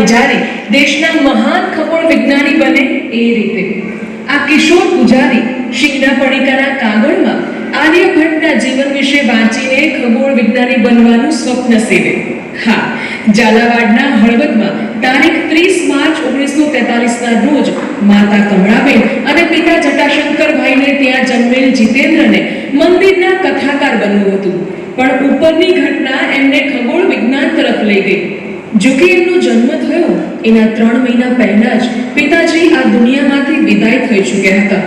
પૂજારી દેશના મહાન ખગોળ વિજ્ઞાની બને એ રીતે આ કિશોર પૂજારી શીંગના પડીકાના કાગળમાં આર્યભટ્ટના જીવન વિશે વાંચીને ખગોળ વિજ્ઞાની બનવાનું સ્વપ્ન સેવે. હા, ઝાલાવાડના હળવદમાં તારીખ 30 માર્ચ 1943ના રોજ માતા કમળાબેન અને પિતા જટાશંકરભાઈને ત્યાં જન્મેલ જીતેન્દ્રને મંદિરના કથાકાર બનવું હતું, પણ ઉપરની ઘટના એમને ખગોળ વિજ્ઞાન તરફ લઈ ગઈ. જો કે એમનો જન્મ થયો એના 3 મહિના પહેલા જ પિતાજી આ દુનિયામાંથી વિદાય થઈ ચૂક્યા હતા.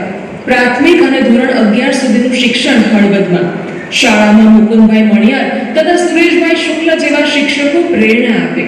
પ્રાથમિક અને ધોરણ 11 સુધીનું શિક્ષણ હળવદમાં. શાળામાં મુકુંદભાઈ મણિયાર તથા સુરેશભાઈ શુક્લ જેવા શિક્ષકો પ્રેરણા આપે.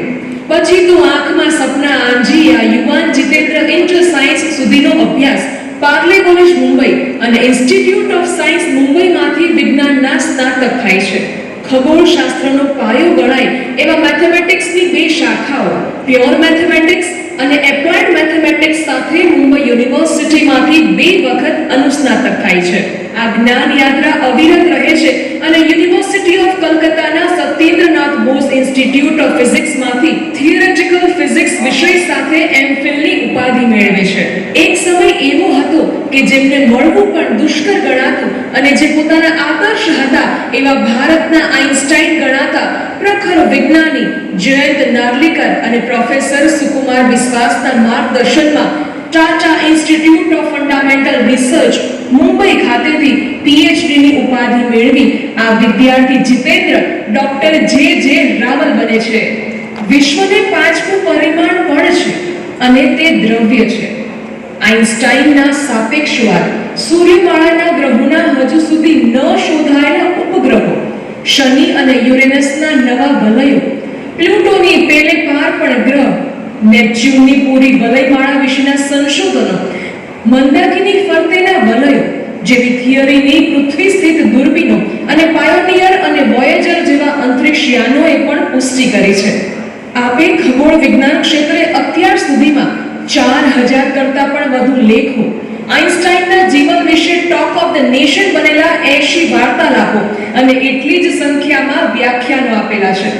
પછી તો આંખમાં સપના આંજી આ યુવાન જીતેન્દ્ર ઇન્ટર સાયન્સ સુધીનો અભ્યાસ પાર્લે કોલેજ મુંબઈ અને ઇન્સ્ટિટ્યૂટ ઓફ સાયન્સ મુંબઈમાંથી વિજ્ઞાનના સ્નાતક થાય છે. ખગોળશાસ્ત્રનો પાયો ગણાય એવા મેથેમેટિક્સની 2 શાખાઓ પ્યોર મેથેમેટિક્સ અને એપ્લાઇડ મેથેમેટિક્સ સાથે મુંબઈ યુનિવર્સિટીમાંથી 2 વખત અનુસ્નાતક થાય છે. આ જ્ઞાન યાત્રા અવિરત રહે છે અને યુનિવર્સિટી ઓફ કલકત્તાના સત્યેન્દ્રનાથ બોઝ ઇન્સ્ટિટ્યૂટ ઓફ ફિઝિક્સમાંથી થિયરેટિકલ ફિઝિક્સ વિષય સાથે એમફિલની ઉપાધિ મેળવે છે. એક સમય એવો હતો કે જેમને મળવું પણ દુષ્કર ગણાતું અને જે પોતાના આદર્શ હતા એવા ભારતના આઇન્સ્ટાઇન ગણાતા પ્રખર વિજ્ઞાની જયંત નાર્લિકર અને પ્રોફેસર સુકુમાર વિશ્વાસના માર્ગદર્શનમાં Tata institute of fundamental research Mumbai ખાતેથી પીએચડી ની ઉપાધિ મેળવી આ વિદ્યાર્થી જીતેન્દ્ર ડોક્ટર જે રાવલ બને છે. વિશ્વને 5મું પરિમાણ પણ છે અને તે દ્રવ્ય છે. આઇન્સ્ટાઇનના સાપેક્ષવાદ, સૂર્યમાળાના ગ્રહોના હજુ સુધી ન શોધાયેલા ઉપગ્રહો, શનિ અને યુરેનસના નવા વલયો, પ્લુટોની પેલે પાર પણ ગ્રહ, નેપચ્યુનની પૂરી વલયમાળા વિશેના સંશોધનો, મંદાકિની ફરતેના વલયો જેવી થિયરીની પૃથ્વી સ્થિત દૂરબીનો અને પાયોનિયર અને વોયેજર જેવા અંતરિક્ષ યાનોએ પણ પુષ્ટિ કરી છે. આપે ખગોળ વિજ્ઞાન ક્ષેત્રે અત્યાર સુધીમાં 4000 કરતા પણ વધુ લેખો, આઇન્સ્ટાઇનના જીવન વિશે ટોક ઓફ ધ નેશન બનેલા 80 વાર્તાલાપો અને એટલી જ સંખ્યામાં વ્યાખ્યાનો આપેલા છે.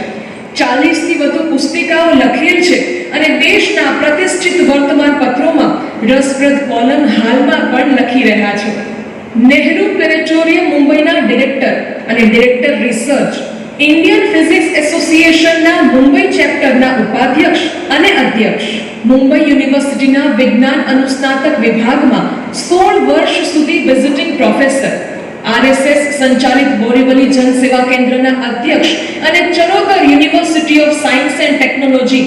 40 થી વધુ પુસ્તિકાઓ લખેલ છે અને દેશના પ્રતિષ્ઠિત વર્તમાન પત્રોમાં રસપ્રદ કોલમ હાલમાં પણ લખી રહ્યા છે. નહેરુ પ્લેનેટોરિયમ મુંબઈના ડિરેક્ટર અને ડિરેક્ટર રિસર્ચ, ઇન્ડિયન ફિઝિક્સ એસોસિએશનના મુંબઈ ચેપ્ટરના ઉપાધ્યક્ષ અને અધ્યક્ષ, મુંબઈ યુનિવર્સિટીના વિજ્ઞાન અનુસ્નાતક વિભાગમાં 16 વર્ષ સુધી વિઝિટિંગ પ્રોફેસર, આરએસએસ સંચાલિત બોરીવલી જનસેવા કેન્દ્રના અધ્યક્ષ અને Charotar university of science and technology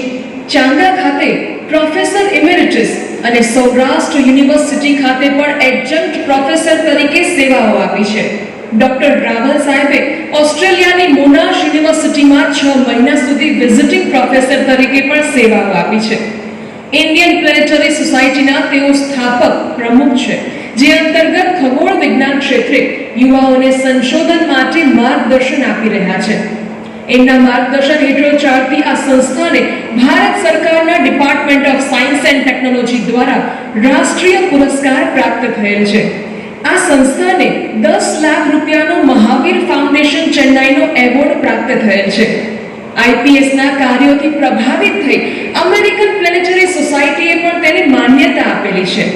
Changa ખાતે પ્રોફેસર ઇમેરિટસ અને સૌરાષ્ટ્ર યુનિવર્સિટી ખાતે પણ એડજંક્ટ પ્રોફેસર તરીકે સેવાઓ આપી છે. ડોક્ટર રાવલ સાહેબે ઓસ્ટ્રેલિયાની મોનાશ યુનિવર્સિટીમાં 6 મહિના સુધી વિઝિટિંગ પ્રોફેસર તરીકે પણ સેવાઓ આપી છે. ઇન્ડિયન પ્લેનેટરી સોસાયટીના તેઓ સ્થાપક પ્રમુખ છે, જે અંતર્ગત ખગોળ વિજ્ઞાન ક્ષેત્રે યુવાઓને સંશોધન માટે માર્ગદર્શન આપી રહ્યા છે. એમના માર્ગદર્શન હેઠળ ચાલતી આ સંસ્થાને ભારત સરકારના department of science and technology દ્વારા રાષ્ટ્રીય પુરસ્કાર પ્રાપ્ત થયેલ છે. આ સંસ્થાને 10 લાખ રૂપિયાનો મહાવીર ફાઉન્ડેશન ચેન્નાઈનો એવોર્ડ પ્રાપ્ત થયેલ છે. આઈપીએસના કાર્યોથી પ્રભાવિત થઈ અમેરિકન પ્લેનેટરી સોસાયટીએ પણ તેને માન્યતા આપેલી છે.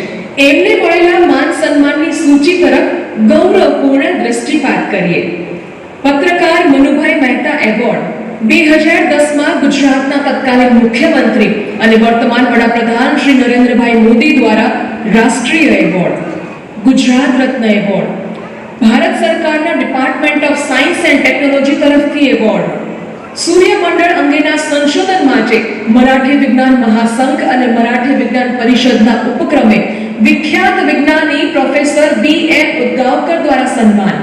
એમને મળેલા માન સન્માનની સૂચિ તરફ ગૌરવપૂર્ણ દ્રષ્ટિપાત કરીએ. પત્રકાર મનુભાઈ મહેતા એવોર્ડ 2010માં ગુજરાતના તત્કાલીન મુખ્યમંત્રી અને વર્તમાન વડાપ્રધાન શ્રી નરેન્દ્રભાઈ મોદી દ્વારા રાષ્ટ્રીય એવોર્ડ. ગુજરાત રત્ન એવોર્ડ, ભારત સરકારના department of science and technology તરફથી એવોર્ડ, સૂર્યમંડળ અંગેના સંશોધન માટે મરાઠી વિજ્ઞાન મહાસંઘ અને મરાઠી વિજ્ઞાન પરિષદના ઉપક્રમે વિખ્યાત વિજ્ઞાની પ્રોફેસર બી.એમ. ઉદગાવકર દ્વારા સન્માન,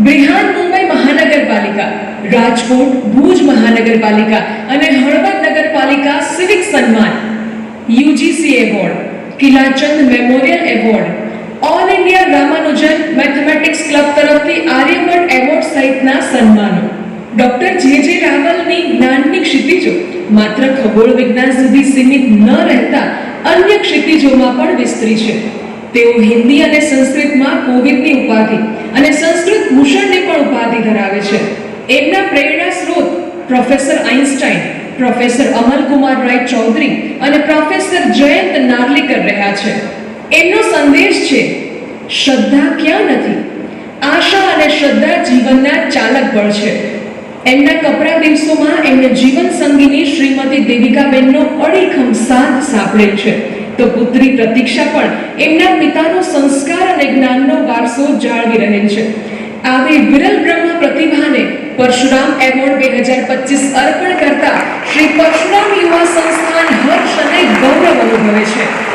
બ્રિહાન મુંબઈ મહાનગરપાલિકા, રાજકોટ, ભુજ મહાનગરપાલિકા અને હળવદ નગરપાલિકા સિવિક સન્માન, UGC award, Kilachand memorial award, all India Ramanujan mathematics club તરફથી આર્યભટ્ટ એવોર્ડ સહિતના સન્માનો. ડોક્ટર જે રાવલની જ્ઞાનની ક્ષિતિજો માત્ર ખગોળ વિજ્ઞાન સુધી સીમિત ન રહેતા અન્ય ક્ષિતિજોમાં પણ વિસ્તરી છે. તેઓ હિન્દી અને સંસ્કૃતમાં કોવિદની ઉપાધિ અને સંસ્કૃત ભૂષણની પણ ઉપાધિ ધરાવે છે. એમના પ્રેરણા સ્ત્રોત પ્રોફેસર આઇન્સ્ટાઇન, પ્રોફેસર અમલકુમાર રાય ચૌધરી અને પ્રોફેસર જયંત નાર્લીકર રહ્યા છે. એમનો સંદેશ છે, શ્રદ્ધા ક્યાં નથી, આશા અને શ્રદ્ધા જીવનના ચાલક બળ છે. એમના કપરા દિવસોમાં એમને જીવન સંગીની શ્રીમતી દેવિકાબેનનો અડીખમ સાથ સાંપડેલ છે. તો પુત્રી પ્રતીક્ષા પણ એમના પિતાનો સંસ્કાર અને જ્ઞાનનો વારસો જાળવી રહેલ છે. આવી વિરલ બ્રહ્મ પ્રતિભાને પરશુરામ એવોર્ડ 2025 અર્પણ કરતા શ્રી પરશુરામ યુવા સંસ્થાન હર્ષ અને ગૌરવ અનુભવે છે.